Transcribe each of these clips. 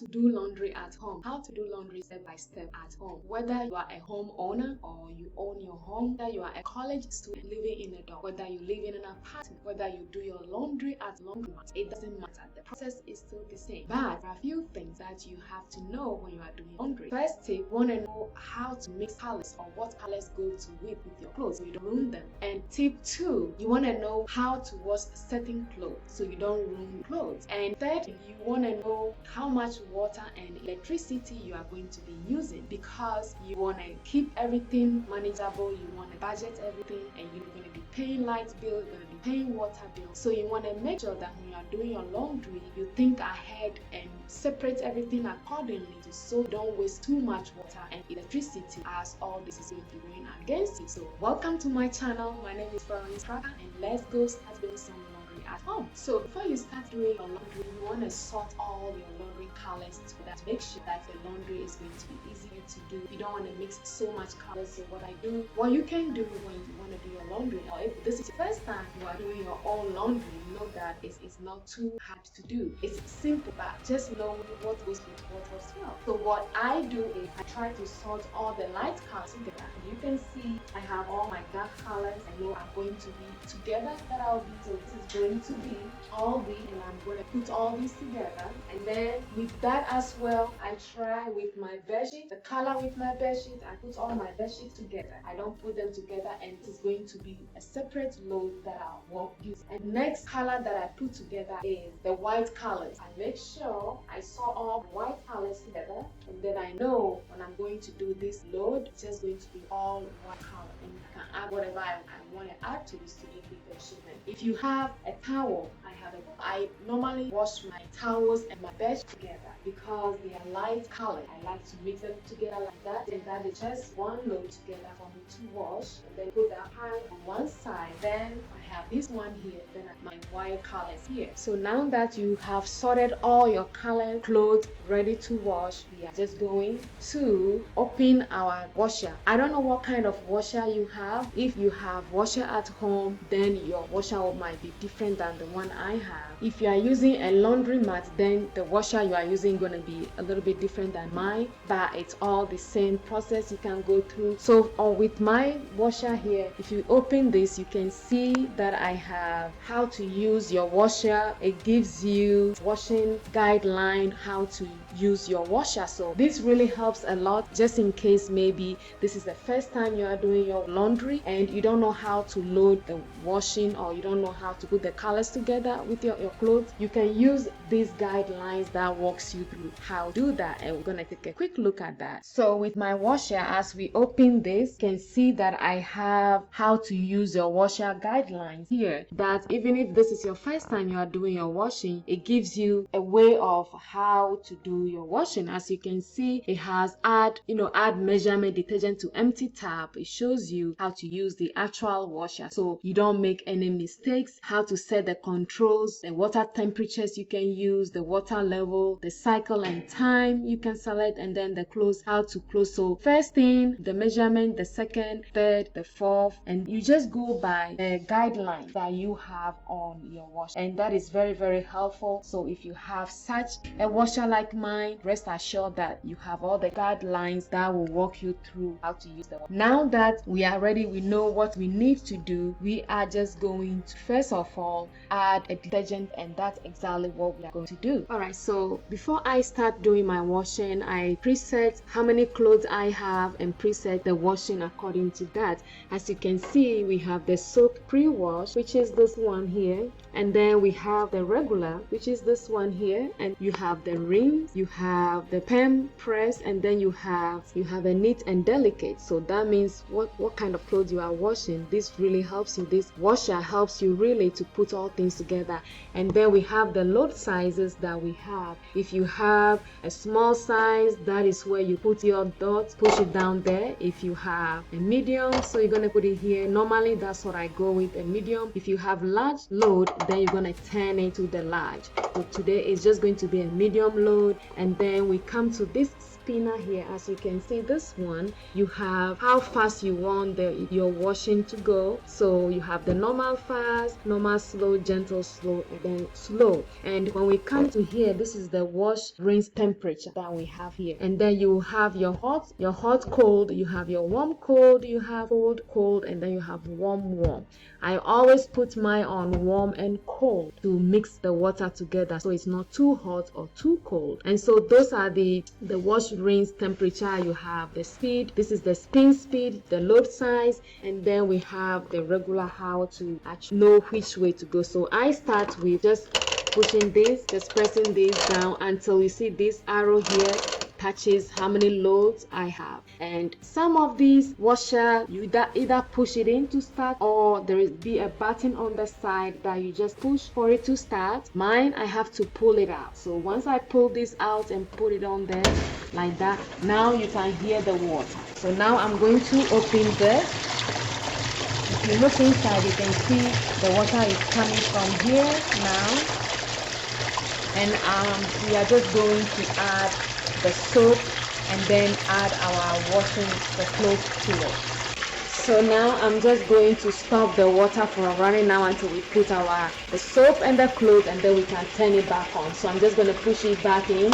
to do laundry at home, how to do laundry step by step at home. Whether you are a homeowner or you own your home, whether you are a college student living in a dorm, whether you live in an apartment, whether you do your laundry at laundromat, it doesn't matter. The process is still the same. But there are a few things that you have to know when you are doing laundry. First tip, you want to know how to mix colors or what colors go to with your clothes so you don't ruin them. And tip 2, you want to know how to wash certain clothes so you don't ruin clothes. And third, you want to know how much water and electricity you are going to be using, because you want to keep everything manageable. You want to budget everything, and you're going to be paying light bill, you're going to be paying water bill. So you want to make sure that when you are doing your laundry, you think ahead and separate everything accordingly, so don't waste too much water and electricity, as all this is going to be going against you. So welcome to my channel. My name is Florence, Straka, and let's go start doing some laundry at home. So before you start doing your laundry, you want to sort all your laundry colors together to make sure that the laundry is going to be easier to do. You don't want to mix so much colors. So what you can do when you want to do your laundry, or if this is the first time you are doing your own laundry, you know that it's not too hard to do. It's simple, but just know what goes with what as well. So what I do is I try to sort all the light colors together. You can see I have all my dark colors. I know I'm going to be together, that I'll be, so this is going to be all these, and I'm going to put all these together. And then with that as well, I try with my bedsheet, the color with my bedsheet, I put all my bedsheets together. I don't put them together, and it is going to be a separate load that I won't use. And next color that I put together is the white colors. I make sure I saw all the white colors together, and then I know when I'm going to do this load, it's just going to be all white color, and you can add whatever I want to add to this to make it the shipment. If you have a towel, I normally wash my towels and my bed together because they are light color. I like to mix them together like that, and that is just one load together for me to wash, and then put that pile on one side. Then I have this one here, then my white colors here. So now that you have sorted all your colored clothes ready to wash, we are just going to open our washer. I don't know what kind of washer you have. If you have washer at home, then your washer might be different than the one I have. If you are using a laundromat, then the washer you are using going to be a little bit different than mine, but it's all the same process you can go through. So with my washer here, if you open this, you can see that I have how to use your washer. It gives you washing guideline how to use your washer. So this really helps a lot, just in case maybe this is the first time you are doing your laundry and you don't know how to load the washing, or you don't know how to put the colors together with your clothes. You can use these guidelines that walks you through how to do that, and we're gonna take a quick look at that. So with my washer, as we open this, you can see that I have how to use your washer guidelines here, that even if this is your first time you are doing your washing, it gives you a way of how to do your washing. As you can see, it has add measurement detergent to empty tap. It shows you how to use the actual washer so you don't make any mistakes, how to set the controls, the water temperatures you can use, the water level, the cycle and time you can select, and then the close, how to close. So first thing, the measurement, the second, third, the fourth, and you just go by the guidelines that you have on your washer, and that is very, very helpful. So if you have such a washer like mine, rest assured that you have all the guidelines that will walk you through how to use the washer. Now that we are ready, we know what we need to do, we are just going to first of all add a detergent, and that's exactly what we are going to do. Alright, so before I start doing my washing, I preset how many clothes I have and preset the washing according to that. As you can see, we have the soak pre-wash, which is this one here, and then we have the regular, which is this one here, and you have the rinse, you have the perm press, and then you have a neat and delicate. So that means what kind of clothes you are washing. This really helps you. This washer helps you really to put all things together. And then we have the load sizes that we have. If you have a small size, that is where you put your dots, push it down there. If you have a medium, so you're going to put it here. Normally that's what I go with, a medium. If you have large load, then you're going to turn it to the large. So today it's just going to be a medium load. And then we come to this spinner here. As you can see, this one, you have how fast you want your washing to go. So you have the normal fast, normal slow, gentle slow, and then slow. And when we come to here, this is the wash rinse temperature that we have here. And then you have your hot cold, you have your warm cold, you have cold cold, and then you have warm warm. I always put mine on warm and cold to mix the water together so it's not too hot or too cold. And so those are the wash rinse temperature. You have the speed, this is the spin speed, the load size, and then we have the regular how to actually know which way to go. So I start with just pushing this, just pressing this down until you see this arrow here touches how many loads I have. And some of these washer, you either push it in to start, or there will be a button on the side that you just push for it to start. Mine, I have to pull it out. So once I pull this out and put it on there like that, now you can hear the water. So now I'm going to open this. If you look inside, you can see the water is coming from here now. And we are just going to add the soap and then add our washing the clothes to it. So now I'm just going to stop the water from running now until we put the soap and the clothes, and then we can turn it back on. So I'm just going to push it back in,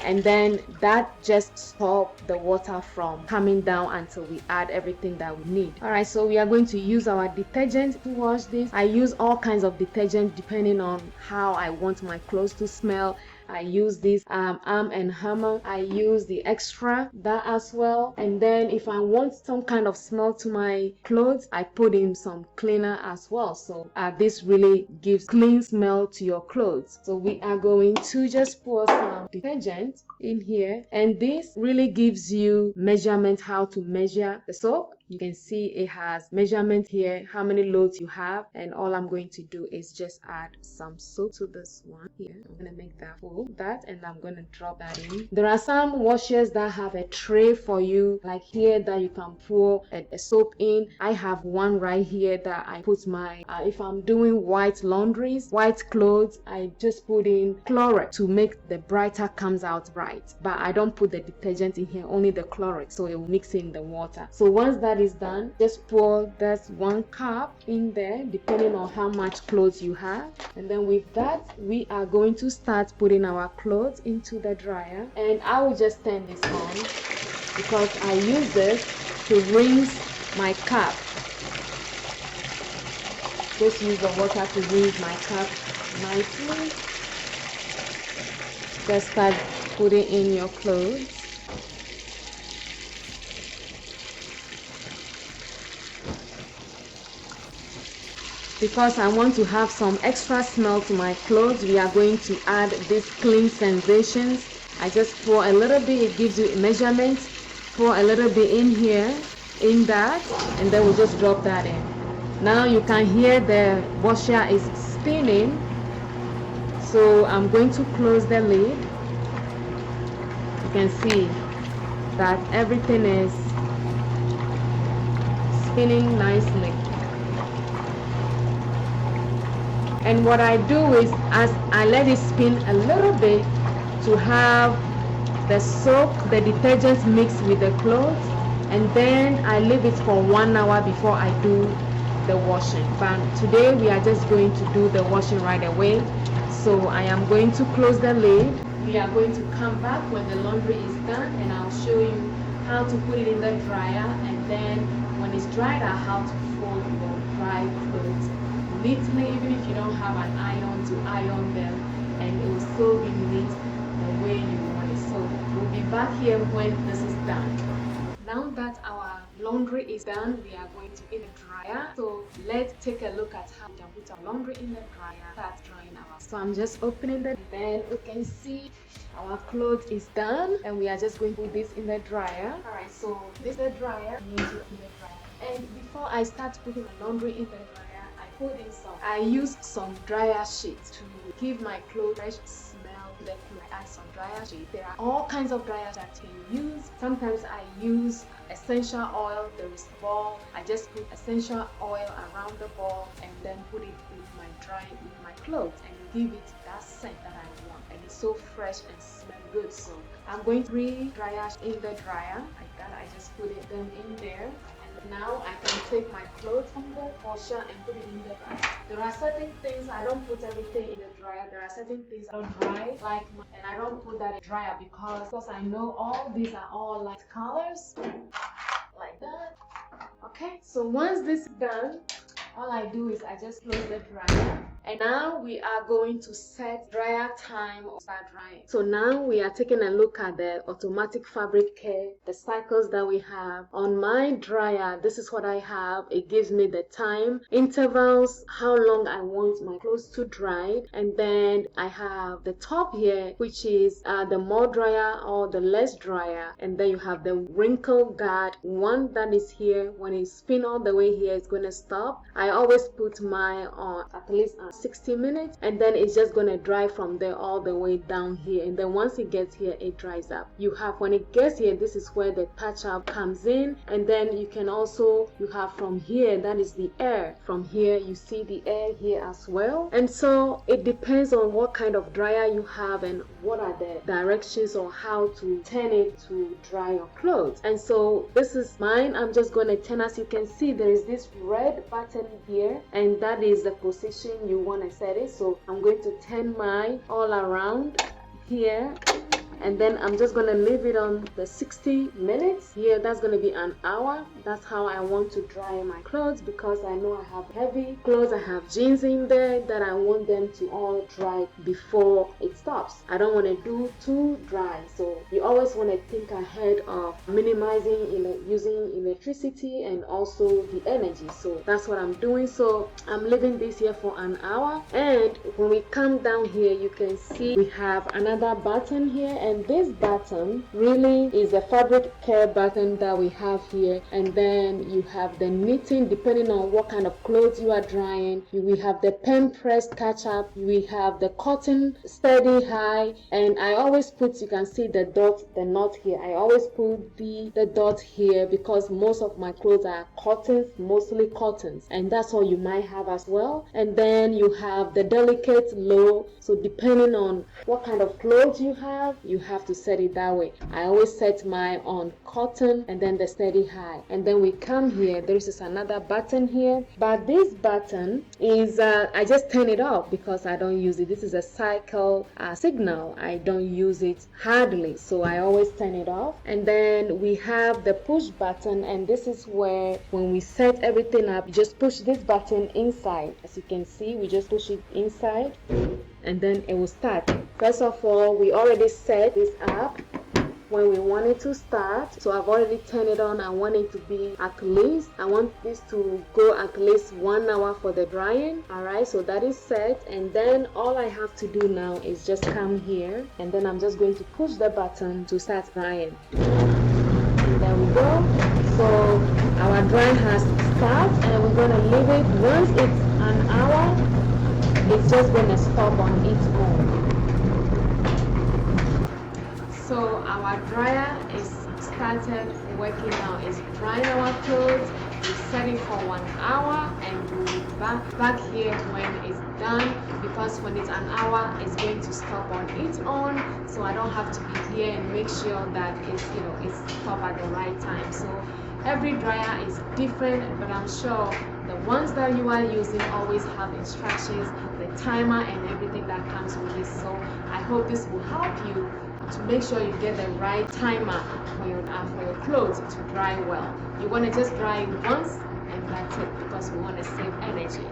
and then that just stops the water from coming down until we add everything that we need. Alright, so we are going to use our detergent to wash this. I use all kinds of detergent depending on how I want my clothes to smell. I use this Arm & Hammer. I use the extra, that as well. And then if I want some kind of smell to my clothes, I put in some cleaner as well. So this really gives clean smell to your clothes. So we are going to just pour some detergent in here, and this really gives you measurement, how to measure the soap. You can see it has measurement here, how many loads you have, and all I'm going to do is just add some soap to this one here. I'm going to make that full, and I'm going to drop that in. There are some washers that have a tray for you, like here, that you can pour a soap in. I have one right here that I put my, if I'm doing white laundries, white clothes, I just put in chloride to make the brighter comes out bright. But I don't put the detergent in here, only the chloride, so it will mix in the water. So once that is done, just pour that 1 cup in there depending on how much clothes you have. And then with that, we are going to start putting our clothes into the dryer. And I will just turn this on because I use this to rinse my cup. Just use the water to rinse my cup nicely. Just start putting in your clothes. Because I want to have some extra smell to my clothes, we are going to add these clean sensations. I just pour a little bit, it gives you measurement. Pour a little bit in here, in that, and then we'll just drop that in. Now you can hear the washer is spinning. So I'm going to close the lid. You can see that everything is spinning nicely. And what I do is, as I let it spin a little bit to have the soap, the detergent mixed with the clothes, and then I leave it for 1 hour before I do the washing. But today we are just going to do the washing right away. So I am going to close the lid. We are going to come back when the laundry is done, and I'll show you how to put it in the dryer, and then when it's dried out, how to fold your dry clothes neatly, even if you don't have an iron to iron them, and it will still be neat the way you want it. So we'll be back here when this is done. Now that our laundry is done, we are going to in the dryer. So let's take a look at how we can put our laundry in the dryer, start drying our. So I'm just opening the, then you can see our clothes is done, and we are just going to put this in the dryer. Alright, so this is the dryer, in the dryer. And before I start putting my laundry in the dryer, I use some dryer sheets to give my clothes fresh smell. Then I add some dryer sheets. There are all kinds of dryers that you can use. Sometimes I use essential oil. There is a ball. I just put essential oil around the ball and then put it with my clothes and give it that scent that I want. And it's so fresh and smell good. So I'm going to 3 dryers in the dryer like that. I just put them in there. Now I can take my clothes from the washer and put it in the dryer. There are certain things I don't put everything in the dryer. There are certain things I don't dry and I don't put that in the dryer because I know all these are all light colors like that. Okay, so once this is done, all I do is I just close the dryer. And now we are going to set dryer time or start drying. So now we are taking a look at the automatic fabric care, the cycles that we have. On my dryer, this is what I have. It gives me the time, intervals, how long I want my clothes to dry. And then I have the top here, which is the more dryer or the less dryer. And then you have the wrinkle guard, one that is here. When it spin all the way here, it's going to stop. I always put mine on at least 60 minutes, and then it's just going to dry from there all the way down here. And then once it gets here, it dries up. You have, when it gets here, this is where the touch up comes in. And then you can also, you have from here, that is the air. From here, you see the air here as well. And so it depends on what kind of dryer you have and what are the directions or how to turn it to dry your clothes. And so this is mine. I'm just going to turn. As you can see, there is this red button here, and that is the position you want to set it. So I'm going to turn mine all around here, and then I'm just going to leave it on the 60 minutes here. That's going to be an hour. That's how I want to dry my clothes, because I know I have heavy clothes. I have jeans in there that I want them to all dry before it stops. I don't want to do too dry. So you always want to think ahead of minimizing using electricity and also the energy. So that's what I'm doing. So I'm leaving this here for an hour, and when we come down here, you can see we have another button here. And this button really is a fabric care button that we have here. And then you have the knitting, depending on what kind of clothes you are drying. We have the pen press catch up. We have the cotton steady high. And I always put, you can see the dot, the knot here. I always put the dot here because most of my clothes are cottons, mostly cottons. And that's all you might have as well. And then you have the delicate low. So depending on what kind of clothes you have to set it that way. I always set mine on cotton and then the steady high. And then we come here, there is another button here, but this button is I just turn it off because I don't use it. This is a cycle signal. I don't use it hardly, so I always turn it off. And then we have the push button, and this is where when we set everything up, you just push this button inside. As you can see, we just push it inside and then it will start. First of all, we already set this up when we want it to start. So I've already turned it on. I want it to be at least, I want this to go at least 1 hour for the drying. Alright, so that is set. And then all I have to do now is just come here, and then I'm just going to push the button to start drying. There we go. So our drying has started, and we're going to leave it. Once it's an hour, it's just going to stop on its own. So our dryer is started working now. It's drying our clothes. We set it for 1 hour, and we'll be back here when it's done, because when it's an hour, it's going to stop on its own. So I don't have to be here and make sure that it's stopped at the right time. So every dryer is different, but I'm sure the ones that you are using always have instructions, the timer and everything that comes with it. So I hope this will help you to make sure you get the right timer for your clothes to dry well. You want to just dry it once and that's it, because we want to save energy.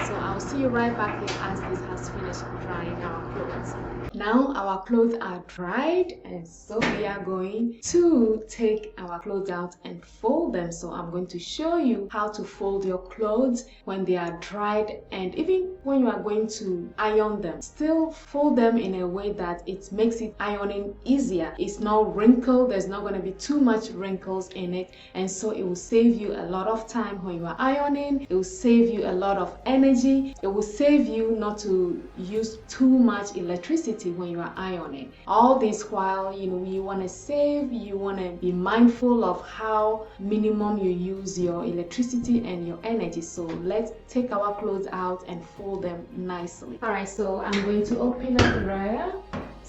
So I'll see you right back here as this has finished drying our clothes. Now our clothes are dried, and so we are going to take our clothes out and fold them. So I'm going to show you how to fold your clothes when they are dried, and even when you are going to iron them, still fold them in a way that it makes it ironing easier. It's not wrinkled, there's not going to be too much wrinkles in it, and so it will save you a lot of time when you are ironing. It will save you a lot of energy. It will save you not to use too much electricity when you are ironing. All this while, you want to save, you want to be mindful of how minimum you use your electricity and your energy. So let's take our clothes out and fold them nicely. Alright, so I'm going to open up the dryer.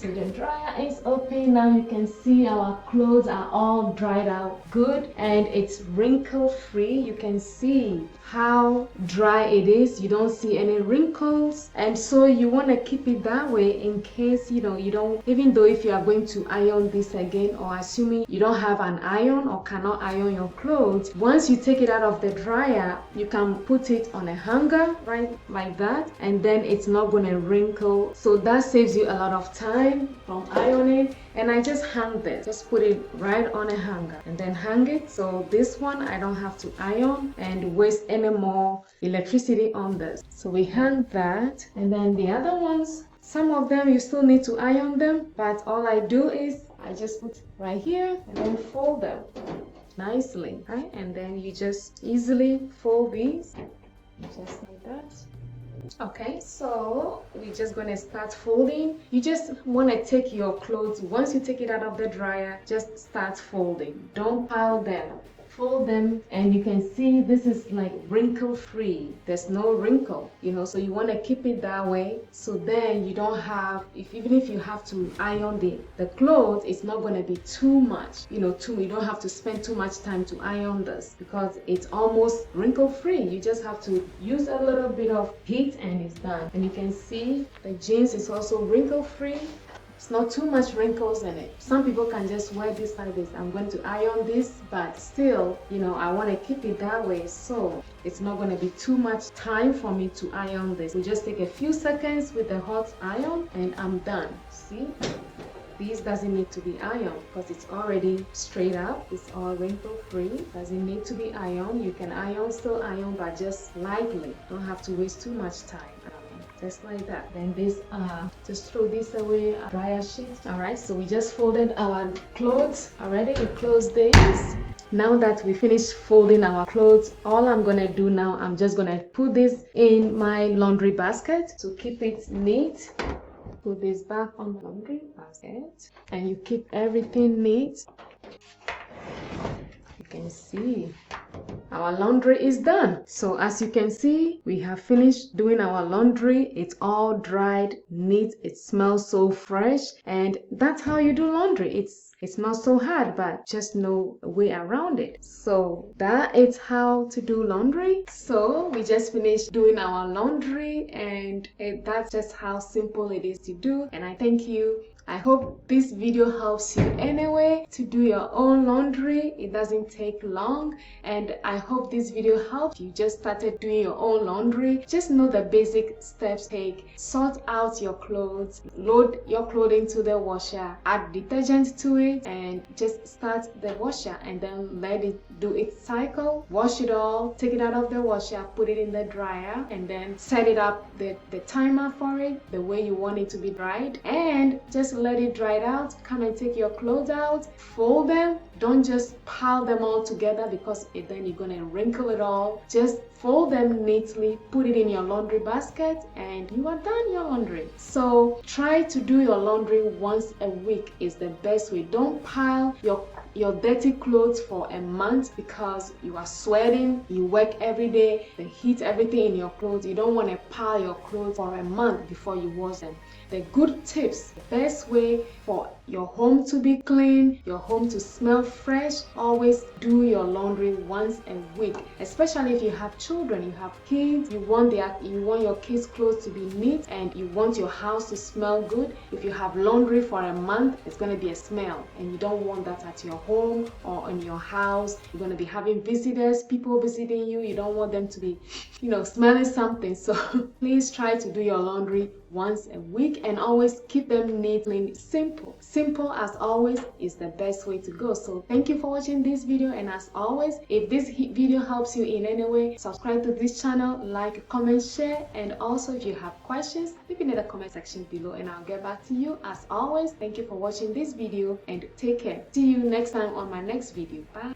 So the dryer is open. Now you can see our clothes are all dried out good and it's wrinkle free. You can see how dry it is. You don't see any wrinkles, and so you want to keep it that way in case you don't, even though if you are going to iron this again, or assuming you don't have an iron or cannot iron your clothes, once you take it out of the dryer, you can put it on a hanger right like that, and then it's not going to wrinkle. So that saves you a lot of time from ironing. And I just hang this, just put it right on a hanger and then hang it. So this one I don't have to iron and waste any more electricity on this. So we hang that, and then the other ones, some of them you still need to iron them, but all I do is I just put right here and then fold them nicely, right? And then you just easily fold these just like that. Okay, so we're just gonna start folding. You just want to take your clothes, once you take it out of the dryer, just start folding. Don't pile them, fold them, and you can see this is like wrinkle free. There's no wrinkle, so you want to keep it that way, so then you don't have, even if you have to iron the clothes, it's not going to be too much, you don't have to spend too much time to iron this because it's almost wrinkle free. You just have to use a little bit of heat and it's done. And you can see the jeans is also wrinkle free. It's not too much wrinkles in it. Some people can just wear this like this. I'm going to iron this, but still, I want to keep it that way, so it's not going to be too much time for me to iron this. We just take a few seconds with the hot iron and I'm done. See? This doesn't need to be ironed because it's already straight up. It's all wrinkle free. Doesn't need to be ironed. You can still iron, but just lightly. Don't have to waste too much time. Just like that. Then this, just throw this away, dryer sheet. Alright, so we just folded our clothes already. We close this. Now that we finished folding our clothes, all I'm gonna do now, I'm just gonna put this in my laundry basket to keep it neat. Put this back on the laundry basket and you keep everything neat. You can see our laundry is done. So as you can see, we have finished doing our laundry. It's all dried, neat, it smells so fresh, and that's how you do laundry. It's not so hard, but just no way around it. So that is how to do laundry. So we just finished doing our laundry, and that's just how simple it is to do. And I thank you. I hope this video helps you anyway to do your own laundry. It doesn't take long, and I hope this video helped you just started doing your own laundry. Just know the basic steps take. Sort out your clothes, load your clothing to the washer, add detergent to it, and just start the washer and then let it do its cycle. Wash it all, take it out of the washer, put it in the dryer, and then set it up the timer for it the way you want it to be dried, and just let it dry out. Come and take your clothes out, fold them. Don't just pile them all together because then you're gonna wrinkle it all. Just fold them neatly, put it in your laundry basket, and you are done your laundry. So try to do your laundry once a week is the best way. Don't pile your dirty clothes for a month because you are sweating, you work every day, the heat, everything in your clothes. You don't want to pile your clothes for a month before you wash them. The good tips, the best way for your home to be clean, your home to smell fresh, always do your laundry once a week. Especially if you have children, you have kids, you want your kids' clothes to be neat and you want your house to smell good. If you have laundry for a month, it's going to be a smell, and you don't want that at your home or in your house. You're going to be having visitors, people visiting you. You don't want them to be, smelling something. So please try to do your laundry once a week and always keep them neat, clean, simple. Simple as always is the best way to go. So thank you for watching this video, and as always, if this video helps you in any way, subscribe to this channel, like, comment, share, and also if you have questions, leave it in the comment section below and I'll get back to you. As always, thank you for watching this video and take care. See you next time on my next video. Bye.